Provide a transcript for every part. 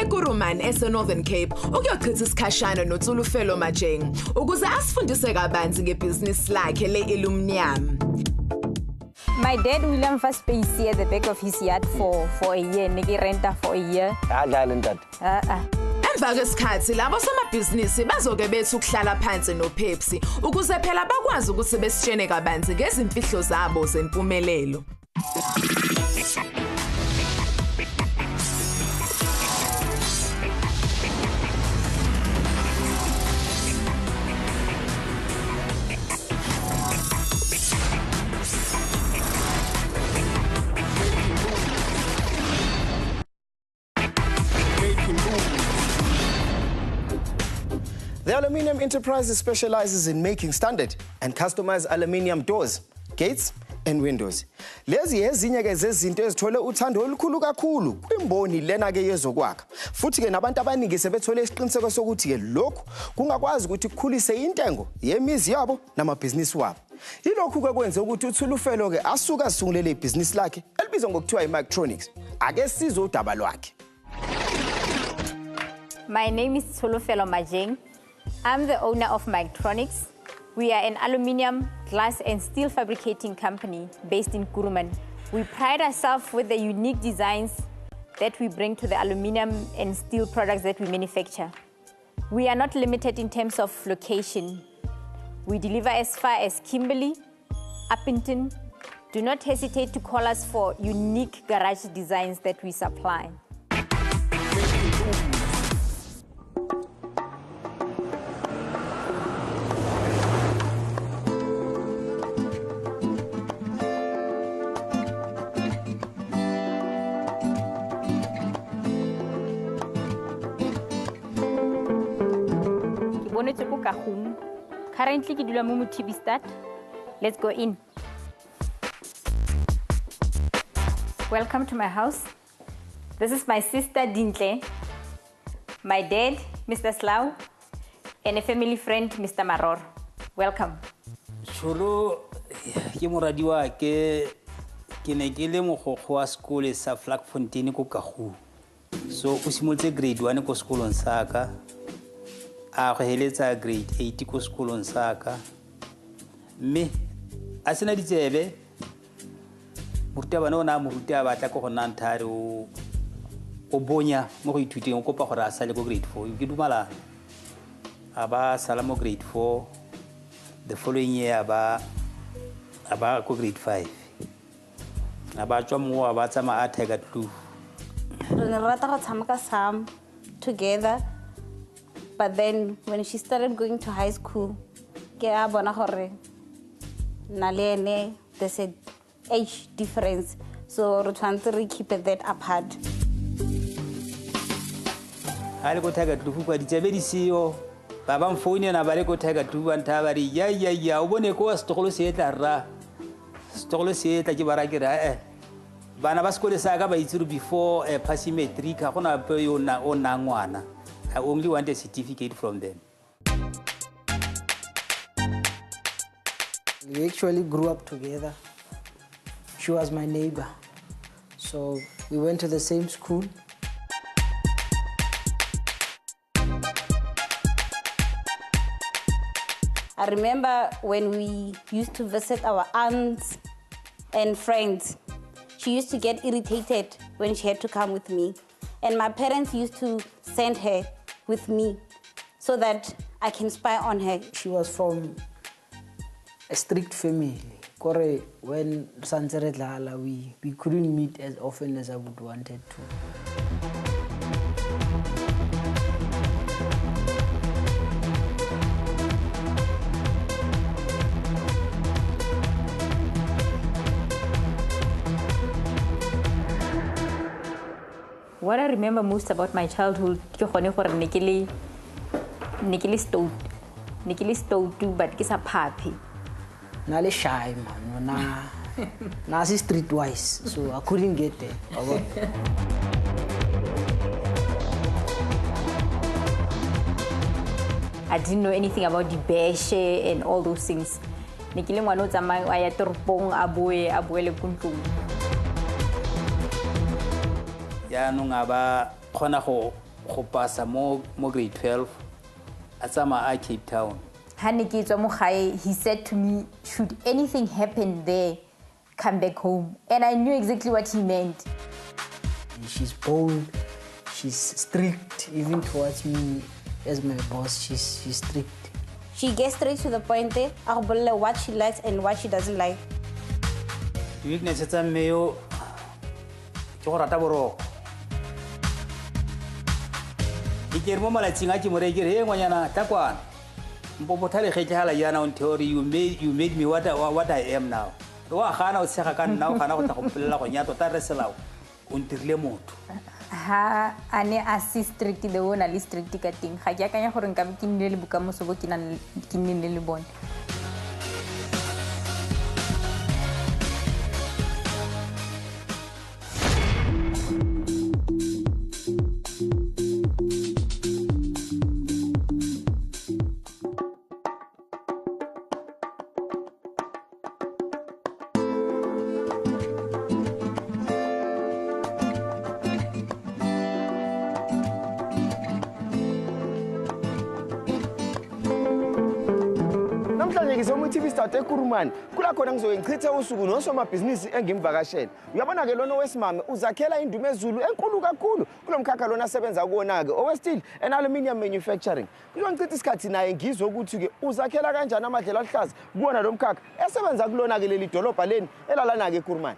eKuruman ese-Northern Cape ukuyochitha isikhashana noTsholo Majeng ukuze asifundise kabanzi ngebhizinisi lakhe le-aluminium. My dad William first space here at the back of his yard for a year, niki renter for a year. Emva kwesikhathi labo somabhizinisi bazoke bethu ukuhlala phansi noPepsi ukuze phela bakwazi ukuthi besitshene kabanzi ngezimfihlo zabo zempumelelo. The Aluminium Enterprise specializes in making standard and customized aluminium doors, gates and windows. Lezi ezinye ke zezinto ezithole uthando olukhulu kakhulu kwimboni lena ke yezokwakha. Futhi ke nabantu abaningi sebethole isiqiniseko sokuthi ke lokhu kungakwazi ukuthi kukhulise intengo yemizi yabo namabhizinisi wabo. Yilokhu ke kwenza ukuthi uTsholo ke asuka asungulele ibhizinisi lakhe elibizwa ngokuthiwa i-Electronics. Ake sizwe udaba lwakhe. My name is Tsholo Majeng. I'm the owner of Electronics. We are an aluminium, glass and steel fabricating company based in Kuruman. We pride ourselves with the unique designs that we bring to the aluminium and steel products that we manufacture. We are not limited in terms of location. We deliver as far as Kimberley, Uppington. Do not hesitate to call us for unique garage designs that we supply. Currently, we do a start. Let's go in. Welcome to my house. This is my sister Dintle, my dad, Mr. Slow, and a family friend, Mr. Maror. Welcome. Tsholo ke moradi wa ke ne ke le mogokgo wa sekolo sa Vlakfontein ko Kagu. So o simolotse grade 1 ko sekolong sa ka. A go heletsa grade 8 ko sekolong sa ka. Mme a sena ditsebe morutabana o na moruta ba tla go nna nthare o bonya mo go ithuteng o kopa gore a sale ko grade 4 ke dumala a ba sala mo grade 4 the following year aba ko grade 5 aba tswa mo wa ba tsama a Tiger Kloof re ne rata go tshameka sam together. But then when she started going to high school, there's an age difference. So we're trying to keep that apart. I go Tiger Kloof kwa ditsebe CEO. Baba mfoni na bare go Tiger Kloof anta bari ya o bone ko Tsholo se etla ra. Tsholo se etla ke bara ke ra bana ba sekole sa ka ba itsuru before passing matric ga gona pe yo na o na ngwana. I only want a certificate from them. We actually grew up together. She was my neighbor. So we went to the same school. I remember when we used to visit our aunts and friends, she used to get irritated when she had to come with me. And my parents used to send her with me so that I can spy on her. She was from a strict family. Kore, when we couldn't meet as often as I would wanted to. What I remember most about my childhood, Nikili stowed too, but it's a puppy. Nale shy man, na streetwise, so I couldn't get there. I didn't know anything about the beshe and all those things. Nikili ngwana tsamaya a ya toropong a boele kuntlong. Ya nung aba khona go go pasa mo grade 12 a tsamaya a Cape Town. He said to me, should anything happen there, come back home. And I knew exactly what he meant. She's bold, she's strict, even towards me as my boss, she's strict. She gets straight to the point there. I'll believe what she likes and what she doesn't like. Weakness tsa mmeo ke go rata boroko. Ke re mo malatsing a ke mo re ke re he ngwanyana tla kwana. Mpopotha le kgethala yana on theory you made me what I am now. Wa gana o tshega ka nna o gana go tla go plela go nya tota re selao o ntirile motho. Ha ane a strict the one ali strict ka ting ga ke akanya gore nka ke nnile le bokamoso bo ke nnile le bone. TV start eKurumane kula khona ngizoyichitha usuku nosomabhizinisi engimvakashela uyabona ke lona wesimame uzakhela indumo ezulu enkulu kakhulu kulomkhakha lona asebenza kuona ke owesteel and aluminium manufacturing ngizongichitha isikhathi naye ngizwe ukuthi ke uzakhela kanjani amadlela ahlaza kuona lo mkhakha esebenza kulona ke leli dolobha leni elalana ke eKurumane.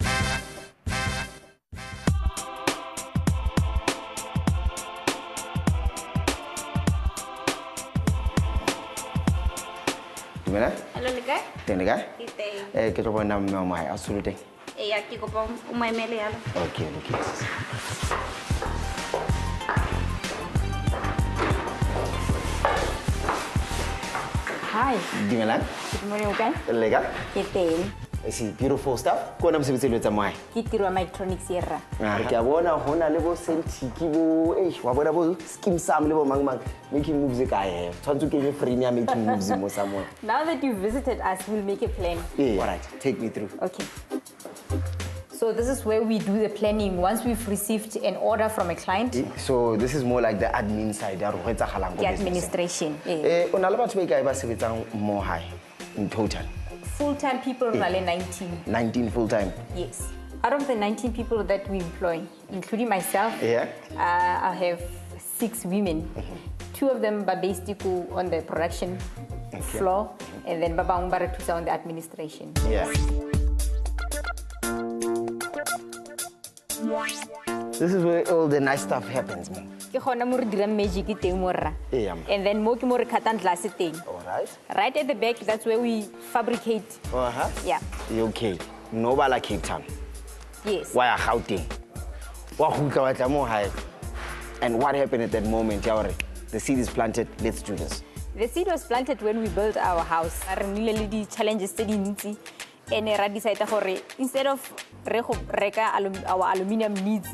Gimana? Hello, Lega. Tengah? Kita. Kita pun nama mai asal tu. Ya, kita pun umai mele ya. Okay. Hi. Gimana? Good morning, okay? Lega? Kita. I see beautiful stuff. Kau nama sebut sebut sama. Kita rumah electronics era. Kita bona hona lebo senti kibo. Wabona bo skim sam lebo mang making moves kaya. Tuantu kini free ni making moves mo samo. Now that you visited us, we'll make a plan. Yeah. Alright. Take me through. Okay. So this is where we do the planning once we've received an order from a client. So this is more like the admin side. The administration. Ona laba tshwe kae ba sebetsang mo high in total. Full-time people, 19. 19 full-time? Yes. Out of the 19 people that we employ, including myself, I have 6 women. 2 of them are based on the production floor, and then Baba Umbara on the administration. Yeah. This is where all the nice stuff happens, man. Magic and then more katan glass thing. All right. Right at the back, that's where we fabricate. Yeah. Okay. No bala Cape Town. Yes. Why Gauteng? And what happened at that moment? The seed is planted. Let's do this. The seed was planted when we built our house. The challenges and I decided instead of our aluminium needs,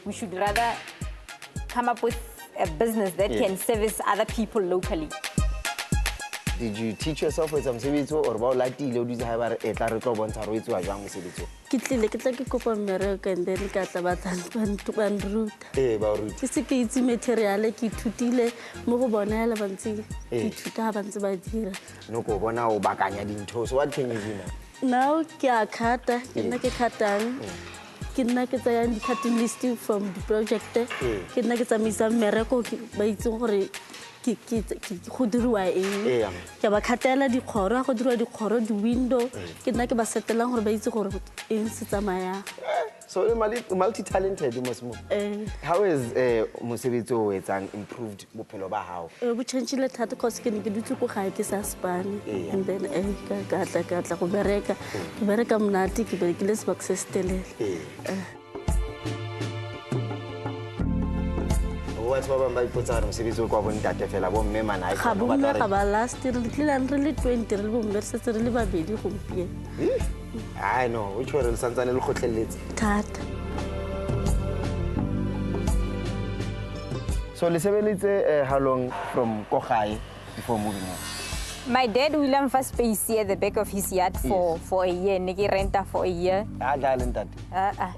we should rather come up with a business that can service other people locally. Did you teach yourself with some sebetso or about like the ladies have a retro bonta roitso a jang sebetso? Ke kopa mmereko and then ka tla batlang to ban root. Ba root. Ke se ke itse material ke thutile mo go bona la bantsi ke thuta ba ntse ba dira. No go bona o bakanya dintho. So what can you do now? Now ke a khata ke nna ke khatang. Ke nna ke tsaya di cutting list from the project. Ke nna ke tsamisa mmereko ba itse gore go dirwa eng ke ba khatela dikgoro go dirwa dikgoro di window ke nna ke ba setelang gore ba itse gore eng se tsamaya. So multi-talented mosmo. How is mosebetsi o etsang improved bophelo ba hao? Bo change-ile thata cause ke ne ke dutse go gae ke sa spane and then ka tla go bereka ke bereka mnati ke berekile sebaka se setelele. What's what ba ipotsa re mosebetsi o kwa bo ntate fela bo mme mana ga bo mme ga ba last re tlile re le 20 re bo mme se re le babedi go mpie. I know which one le santsane le khotleletse thata. So le sebeletse how long from Kogai before moving on? My dad William first space here at the back of his yard for a year. Niki renta for a year. That.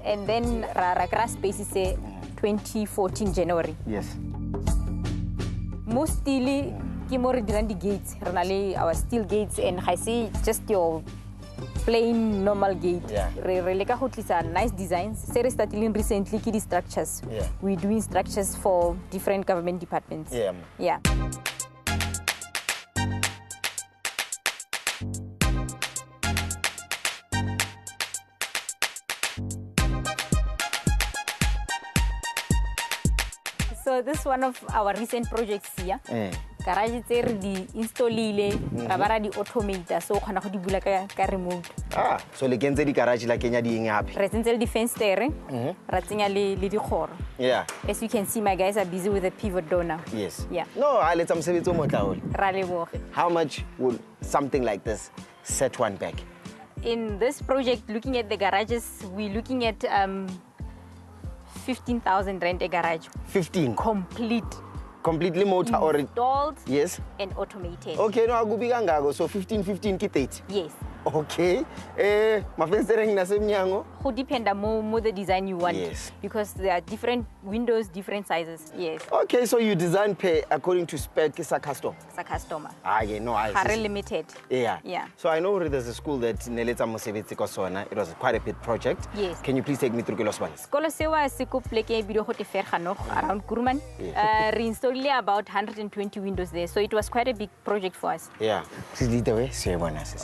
And then Rara space is 2014 January. Yes. Mostly, ke mo re dirang di-gates. Re na le our steel gates, and I see just your plain normal gate. Yeah. Re leka go tlisa nice designs. Se re startileng recently ke di-structures. Yeah. We're doing structures for different government departments. Yeah. Yeah. So this is one of our recent projects here. Garage tse re di installile ra ba ra di automator so khona go di bula ka remote. So le kentse di garage la kenya di eng hape? Re tsentse le di fenster ra tsenya le di khoro. Yeah. As you can see, my guys are busy with the pivot door now. Yes. Yeah. No, I let's mosebetsi o motla hole. Ra leboge. How much would something like this set one back? In this project, looking at the garages, we're looking at 15,000 rand a garage. 15. Completely motor or installed. Yes. And automated. Okay, no akubi kangako, so 15 ki 30. Yes. Okay. Mafenstereng nasemnyango. Who depend on more the design you want. Yes. Because there are different windows, different sizes. Yes. Okay, so you design pay according to spec is a custom. It's a customer. Yeah, no, I Very limited. Yeah. Yeah. So I know there's a school that Neletsa Mosebetsi Kosona. It was quite a big project. Yes. Can you please take me through Kiloswan? Skolo sewa siko pleke bido hote ferkhano around Kuruman. Reinstalled about 120 windows there. So it was quite a big project for us. Yeah. Please lead the way.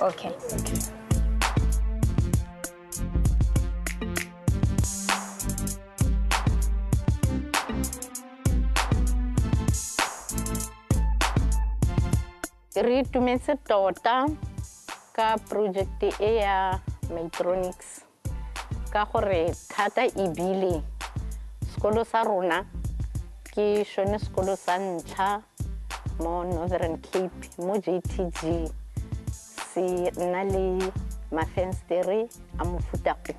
Okay. Okay. Re itumetse tota ka project e ya Metronics ka gore thata e bile sekolo sa rona ke shone sekolo sa ntlha mo Northern Cape mo JTG se na le mafenstere a mofuta o.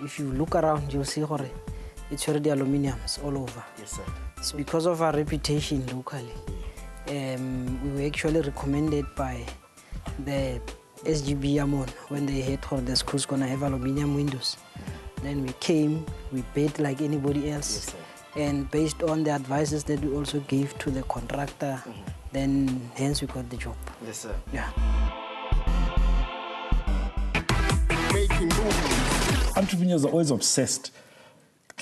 If you look around, you'll see gore it's already aluminiums all over. Yes, sir. It's because of our reputation locally. We were actually recommended by the SGB Amon when they heard how the school's gonna have aluminium windows. Then we came, we bid like anybody else. Yes, sir. And based on the advices that we also gave to the contractor, then hence we got the job. Yes, sir. Yeah. Entrepreneurs are always obsessed.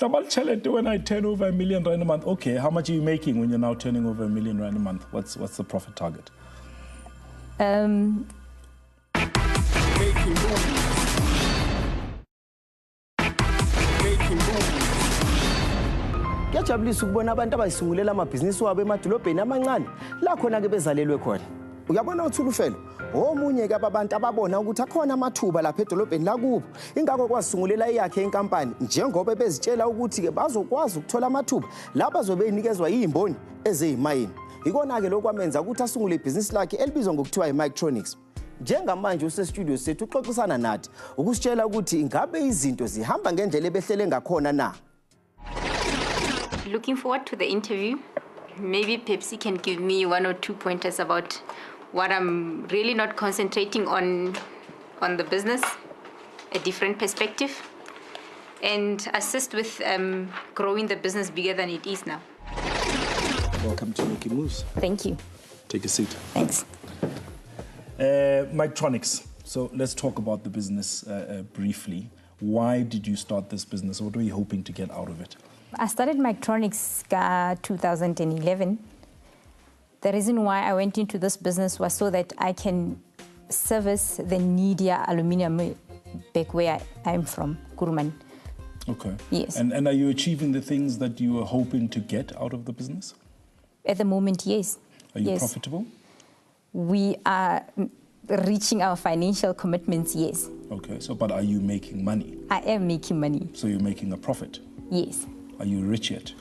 When I turn over R1 million a month, okay, how much are you making when you're now turning over R1 million a month? What's the profit target? Kuyajabulisa ukubona abantu abayisungulela amabhizinisi wabo emadolobheni amancane la khona ke bezalelwe khona. Uyabona uThulu Felo, omunye ke abantu ababona ukuthi akhona amathuba lapha edolobheni la kubo. Ingakho kwasungulela yakhe inkampani njengoba bezitshela ukuthi ke bazokwazi ukuthola amathuba la bazobe inikezwa izimboni eziyimayini. Ikona ke lokwamenza ukuthi asungule ibhizinisi lakhe elibizwa ngokuthiwa iMicronics. Njengamanje usestudio sethu uxoxisana nathi ukusitshela ukuthi ingabe izinto zihamba ngendlela ebehlele ngakhona na. Looking forward to the interview. Maybe Pepsi can give me 1 or 2 pointers about what I'm really not concentrating on the business, a different perspective, and assist with growing the business bigger than it is now. Welcome to Making Moves. Thank you. Take a seat. Thanks. Micronics. So let's talk about the business briefly. Why did you start this business? What were you hoping to get out of it? I started Micronics in 2011. The reason why I went into this business was so that I can service the needier aluminium back where I'm from, Kuruman. Okay. Yes. And are you achieving the things that you were hoping to get out of the business? At the moment, yes. Are you yes. profitable? We are reaching our financial commitments, yes. Okay, but are you making money? I am making money. So you're making a profit? Yes. Are you rich yet?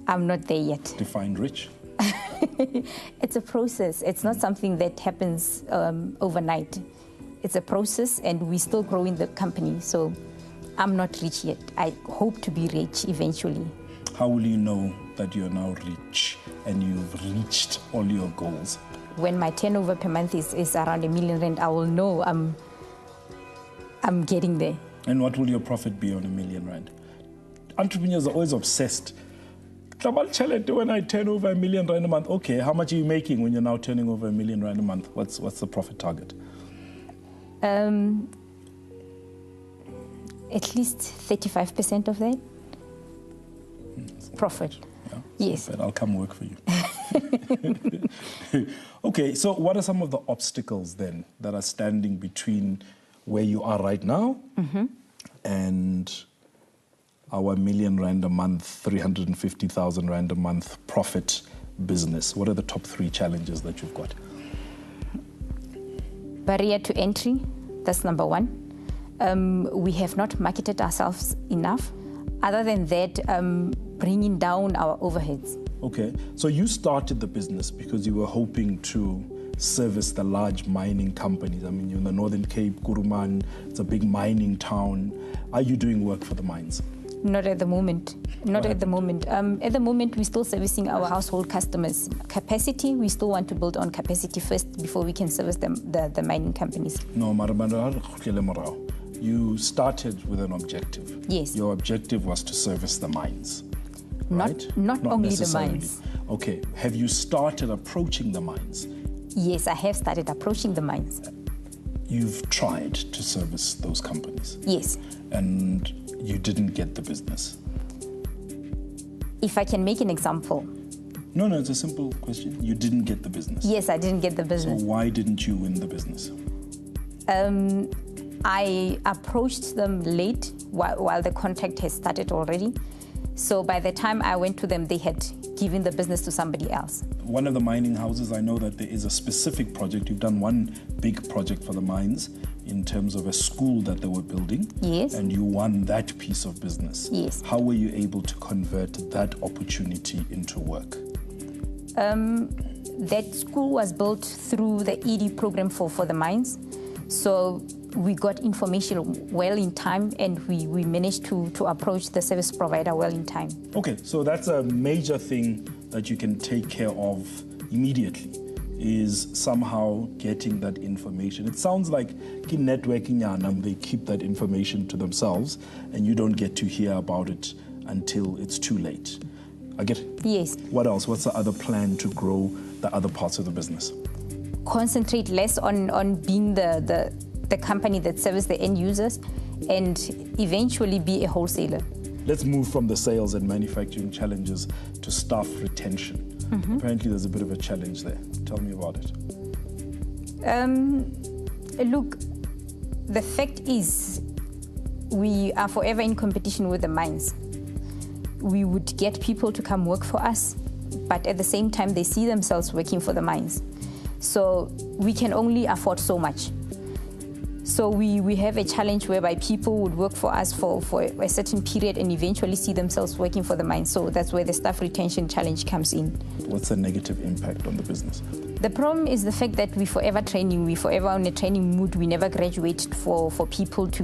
I'm not there yet. Define rich. It's a process. It's not something that happens overnight. It's a process, and we're still growing the company. So I'm not rich yet. I hope to be rich eventually. How will you know that you're now rich and you've reached all your goals? When my turnover per month is around R1 million, I will know I'm getting there. And what will your profit be on R1 million? Entrepreneurs are always obsessed. When I turn over R1 million a month, okay, how much are you making when you're now turning over R1 million a month? What's the profit target? At least 35% of that profit. Yeah, yes. I'll come work for you. Okay, so what are some of the obstacles then that are standing between where you are right now and our R1 million a month, 350,000 Rand a month profit business? What are the top 3 challenges that you've got? Barrier to entry, that's number 1. We have not marketed ourselves enough. Other than that, bringing down our overheads. Okay, so you started the business because you were hoping to service the large mining companies. I mean, you're in the Northern Cape, Kuruman, it's a big mining town. Are you doing work for the mines? Not at the moment. Not at the moment. At the moment, we're still servicing our household customers. Capacity, we still want to build on capacity first before we can service the mining companies. No, you started with an objective. Yes. Your objective was to service the mines. Not Not only the necessarily. mines. Okay, have you started approaching the mines? Yes, I have started approaching the mines. You've tried to service those companies? Yes. And you didn't get the business? If I can make an example. No, it's a simple question. You didn't get the business? Yes, I didn't get the business. So why didn't you win the business? I approached them late while the contract has started already. So by the time I went to them, they had given the business to somebody else. One of the mining houses, I know that there is a specific project. You've done one big project for the mines in terms of a school that they were building. Yes. And you won that piece of business. Yes. How were you able to convert that opportunity into work? That school was built through the ED program for the mines. So we got information well in time, and we managed to approach the service provider well in time. Okay, so that's a major thing that you can take care of immediately, is somehow getting that information. It sounds like in networking, they keep that information to themselves and you don't get to hear about it until it's too late. I get it? Yes. What else? What's the other plan to grow the other parts of the business? Concentrate less on being the company that serves the end users and eventually be a wholesaler. Let's move from the sales and manufacturing challenges to staff retention. Apparently there's a bit of a challenge there. Tell me about it. Look, the fact is we are forever in competition with the mines. We would get people to come work for us, but at the same time they see themselves working for the mines. So we can only afford so much. So we have a challenge whereby people would work for us for a certain period and eventually see themselves working for the mine. So that's where the staff retention challenge comes in. What's the negative impact on the business? The problem is the fact that we're forever training, we're forever on a training mood. We never graduate for people to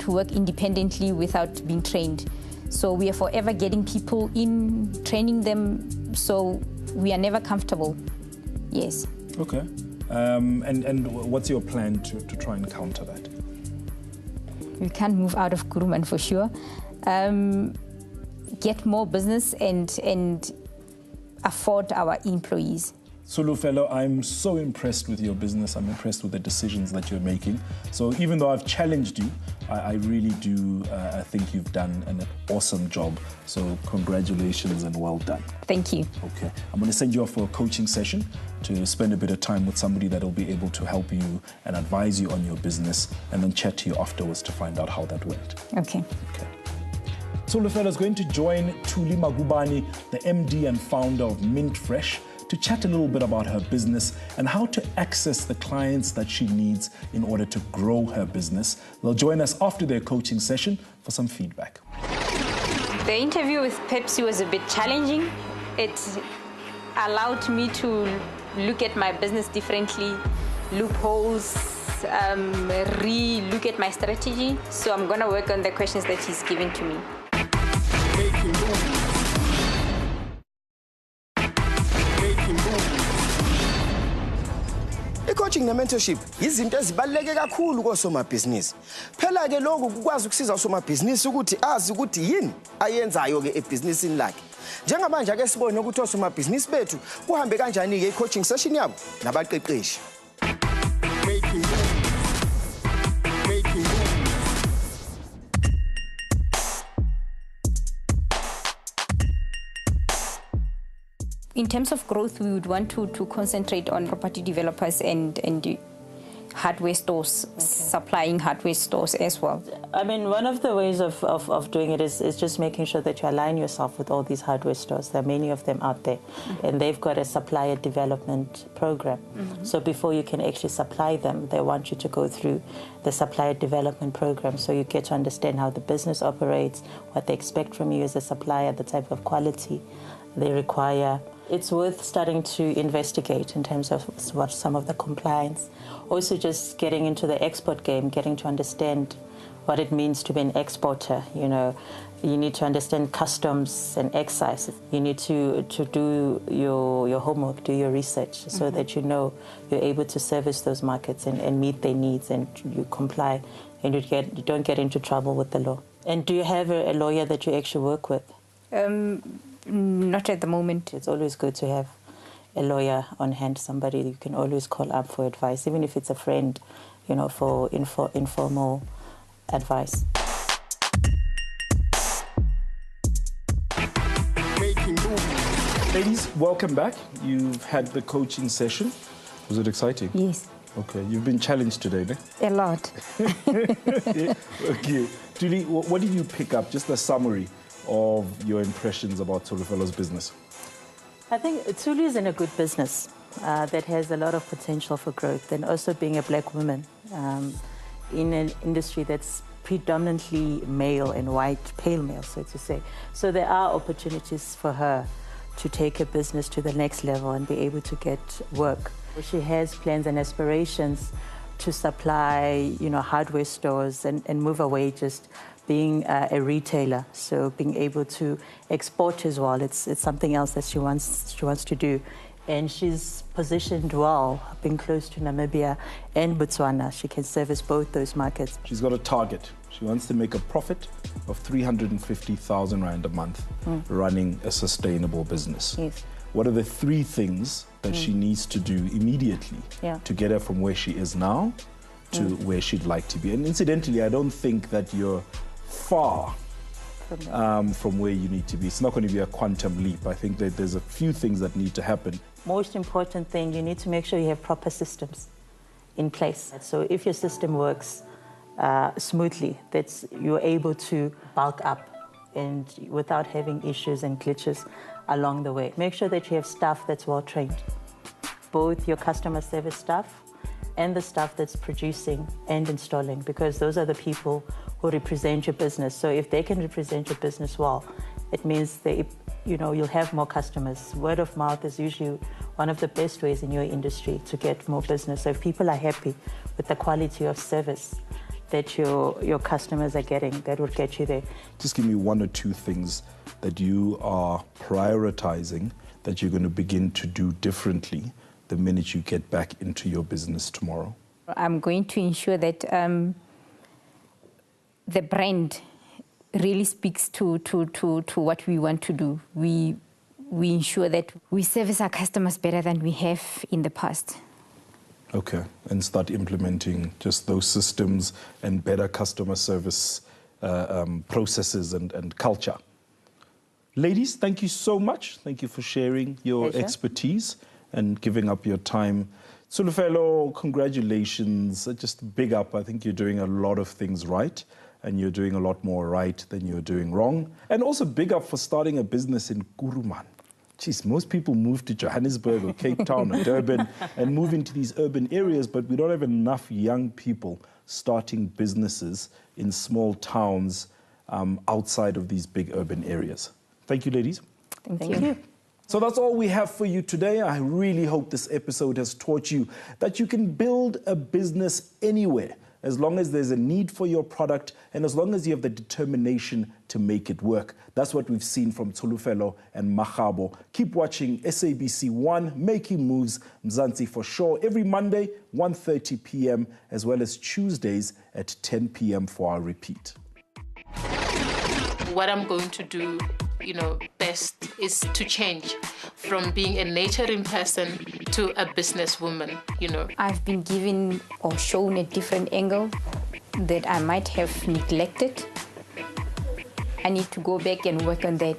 work independently without being trained. So we are forever getting people in, training them, so we are never comfortable. Yes. Okay. And what's your plan to try and counter that? We can't move out of Kuruman for sure. Get more business and afford our employees. Tsholo fellow, I'm so impressed with your business. I'm impressed with the decisions that you're making. So even though I've challenged you, I really do I think you've done an awesome job. So congratulations and well done. Thank you. Okay. I'm going to send you off for a coaching session to spend a bit of time with somebody that will be able to help you and advise you on your business, and then chat to you afterwards to find out how that went. Okay. Okay. Tsholo fellow is going to join Thuli Magubane, the MD and founder of Mint Fresh, to chat a little bit about her business and how to access the clients that she needs in order to grow her business. They'll join us after their coaching session for some feedback. The interview with Pepsi was a bit challenging. It allowed me to look at my business differently, loopholes, re-look at my strategy. So I'm going to work on the questions that he's giving to me. The coaching ne-mentorship izinto ezibaluleke kakhulu kosomabhizinisi. Phela-ke lokhu kukwazi ukusiza usomabhizinisi ukuthi azi ukuthi yini ayenzayo-ke ebhizinisini lakhe. Njengamanje ake sibone ukuthi osomabhizinisi bethu kuhambe kanjani-ke i-coaching session yabo nabaqeqeshi. In terms of growth, we would want to concentrate on property developers and hardware stores, supplying hardware stores as well. I mean, one of the ways of doing it is just making sure that you align yourself with all these hardware stores. There are many of them out there, and they've got a supplier development program. So before you can actually supply them, they want you to go through the supplier development program, so you get to understand how the business operates, what they expect from you as a supplier, the type of quality they require. It's worth starting to investigate in terms of what some of the compliance. Also just getting into the export game, getting to understand what it means to be an exporter. You know, you need to understand customs and excise. You need to do your homework, do your research, so that you know you're able to service those markets and meet their needs, and you comply, and you don't get into trouble with the law. And do you have a lawyer that you actually work with? Not at the moment. It's always good to have a lawyer on hand, somebody you can always call up for advice, even if it's a friend, you know, for informal advice. Ladies, welcome back. You've had the coaching session. Was it exciting? Yes. Okay, you've been challenged today, ne? A lot. Okay. Julie, what did you pick up? Just a summary of your impressions about Tsholofelo's business. I think Tsholo is in a good business that has a lot of potential for growth, and also being a black woman in an industry that's predominantly male and white, pale male, so to say. So there are opportunities for her to take a business to the next level and be able to get work. She has plans and aspirations to supply, you know, hardware stores and move away just being a retailer, so being able to export as well. It's something else that she wants to do. And she's positioned well, being close to Namibia and Botswana. She can service both those markets. She's got a target. She wants to make a profit of 350,000 Rand a month running a sustainable business. Yes. What are the 3 things that she needs to do immediately to get her from where she is now to where she'd like to be? And incidentally, I don't think that you're far from where you need to be. It's not going to be a quantum leap. I think that there's a few things that need to happen. Most important thing, you need to make sure you have proper systems in place. So if your system works smoothly, that you're able to bulk up and without having issues and glitches along the way. Make sure that you have staff that's well trained, both your customer service staff and the staff that's producing and installing, because those are the people who represent your business. So if they can represent your business well, it means that, you know, you'll have more customers. Word of mouth is usually one of the best ways in your industry to get more business. So if people are happy with the quality of service that your customers are getting, that will get you there. Just give me 1 or 2 things that you are prioritizing that you're going to begin to do differently the minute you get back into your business tomorrow. I'm going to ensure that the brand really speaks to what we want to do. We ensure that we service our customers better than we have in the past. Okay, and start implementing just those systems and better customer service processes and culture. Ladies, thank you so much. Thank you for sharing your expertise and giving up your time. Tsholo, congratulations. Just big up. I think you're doing a lot of things right, and you're doing a lot more right than you're doing wrong. And also big up for starting a business in Kuruman. Geez, most people move to Johannesburg or Cape Town or Durban and move into these urban areas, but we don't have enough young people starting businesses in small towns outside of these big urban areas. Thank you, ladies. Thank you. So that's all we have for you today. I really hope this episode has taught you that you can build a business anywhere, as long as there's a need for your product, and as long as you have the determination to make it work. That's what we've seen from Tsholo and Magabo. Keep watching SABC1, Making Moves, Mzansi for sure, every Monday, 1:30 p.m., as well as Tuesdays at 10 p.m. for our repeat. What I'm going to do, best is to change from being a nurturing person to a businesswoman, I've been given or shown a different angle that I might have neglected. I need to go back and work on that.